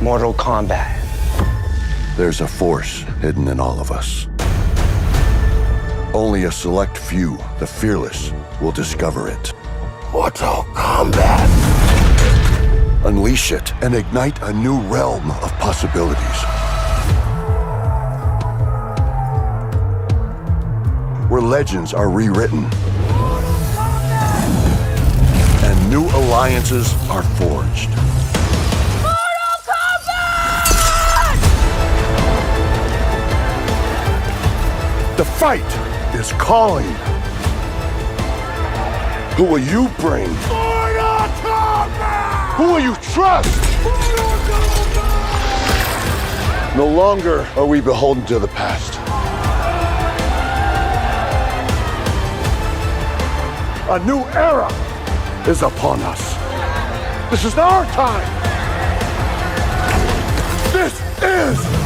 Mortal Kombat. There's a force hidden in all of us. Only a select few, the fearless, will discover it. Mortal Kombat. Unleash it and ignite a new realm of possibilities. Where legends are rewritten and new alliances are forged. Mortal Kombat! The fight is calling. Who will you bring? Mortal Kombat! Who will you trust? Mortal Kombat! No longer are we beholden to the past. A new era is upon us. This is our time. This is